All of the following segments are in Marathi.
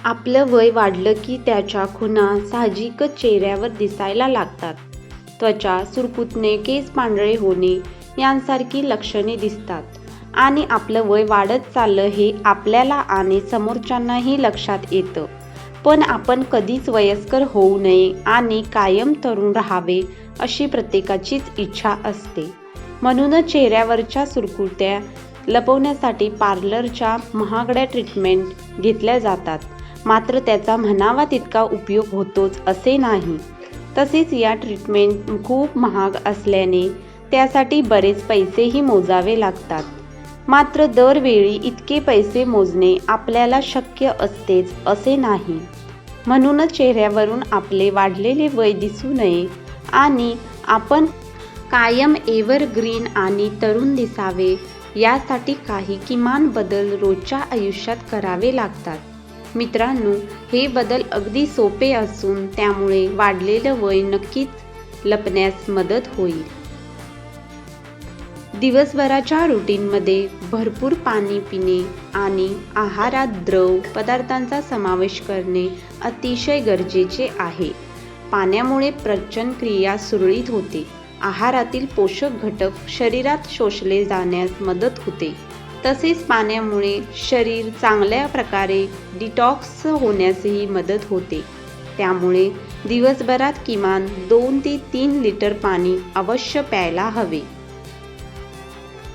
आपलं वय वाढलं की त्याच्या खुणा साहजिकच चेहऱ्यावर दिसायला लागतात. त्वचा सुरकुतणे, केस पांढरे होणे यांसारखी लक्षणे दिसतात. आणि आपलं वय वाढत चाललं हे आपल्याला आणि समोरच्यांनाही लक्षात येतं. पण आपण कधीच वयस्कर होऊ नये आणि कायम तरुण राहावे अशी प्रत्येकाचीच इच्छा असते. म्हणूनच चेहऱ्यावरच्या सुरकुत्या लपवण्यासाठी पार्लरच्या महागड्या ट्रीटमेंट घेतल्या जातात. मात्र त्याचा म्हणावा तितका उपयोग होतोच असे नाही. तसेच या ट्रीटमेंट खूप महाग असल्याने त्यासाठी बरेच पैसेही मोजावे लागतात. मात्र दरवेळी इतके पैसे मोजणे आपल्याला शक्य असतेच असे नाही. म्हणूनच चेहऱ्यावरून आपले वाढलेले वय दिसू नये आणि आपण कायम एव्हरग्रीन आणि तरुण दिसावे यासाठी काही किमान बदल रोजच्या आयुष्यात करावे लागतात. मित्रांनो, हे बदल अगदी सोपे असून त्यामुळे वाढलेलं वय नक्कीच लपण्यास मदत होईल. दिवसभराच्या रुटीनमध्ये भरपूर पाणी पिणे आणि आहारात द्रव पदार्थांचा समावेश करणे अतिशय गरजेचे आहे. पाण्यामुळे पचन क्रिया सुरळीत होते, आहारातील पोषक घटक शरीरात शोषले जाण्यास मदत होते. तसेच पाण्यामुळे शरीर चांगल्या प्रकारे डिटॉक्स होण्यासही मदत होते. त्यामुळे दिवसभरात किमान 2 ते 3 लिटर पाणी अवश्य प्यायला हवे.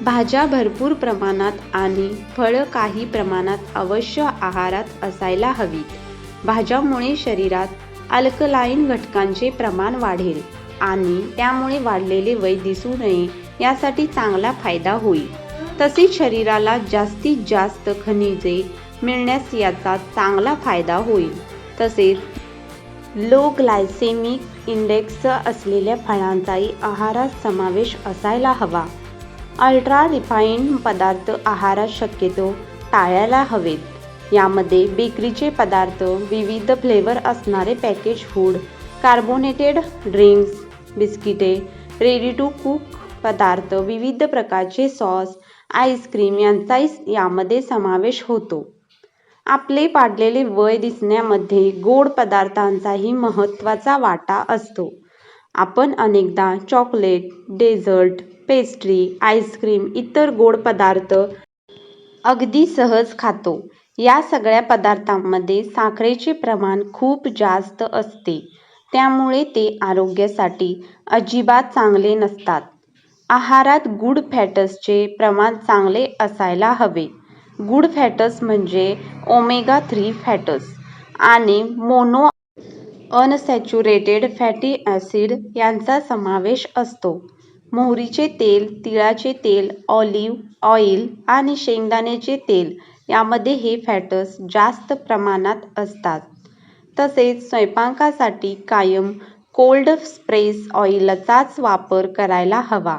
भाज्या भरपूर प्रमाणात आणि फळं काही प्रमाणात अवश्य आहारात असायला हवीत. भाज्यांमुळे शरीरात अल्कलाईन घटकांचे प्रमाण वाढेल आणि त्यामुळे वाढलेले वय दिसू नये यासाठी चांगला फायदा होईल. तसेच शरीराला जास्तीत जास्त खनिजे मिळण्यास याचा चांगला फायदा होईल. तसेच लो ग्लायसेमिक इंडेक्स असलेल्या फळांचाही आहारात समावेश असायला हवा. अल्ट्रा रिफाईंड पदार्थ आहारात शक्यतो टाळायला हवेत. यामध्ये बेकरीचे पदार्थ, विविध फ्लेवर असणारे पॅकेज फूड, कार्बोनेटेड ड्रिंक्स, बिस्किटे, रेडी टू कुक पदार्थ, विविध प्रकारचे सॉस, आईस्क्रीम यांचाही यामध्ये समावेश होतो. आपले वाढलेले वय दिसण्यामध्ये गोड पदार्थांचाही महत्त्वाचा वाटा असतो. आपण अनेकदा चॉकलेट, डेझर्ट, पेस्ट्री, आईस्क्रीम इतर गोड पदार्थ अगदी सहज खातो. या सगळ्या पदार्थांमध्ये साखरेचे प्रमाण खूप जास्त असते. त्यामुळे ते आरोग्यासाठी अजिबात चांगले नसतात. आहारात गुड फॅट्सचे प्रमाण चांगले असायला हवे. गुड फॅट्स म्हणजे ओमेगा 3 फॅट्स आणि मोनो अनसॅच्युरेटेड फॅटी ॲसिड यांचा समावेश असतो. मोहरीचे तेल, तिळाचे तेल, ऑलिव्ह ऑइल आणि शेंगदाण्याचे तेल यामध्ये हे फॅट्स जास्त प्रमाणात असतात. तसेच स्वयंपाकासाठी कायम कोल्ड प्रेस ऑइलचाच वापर करायला हवा.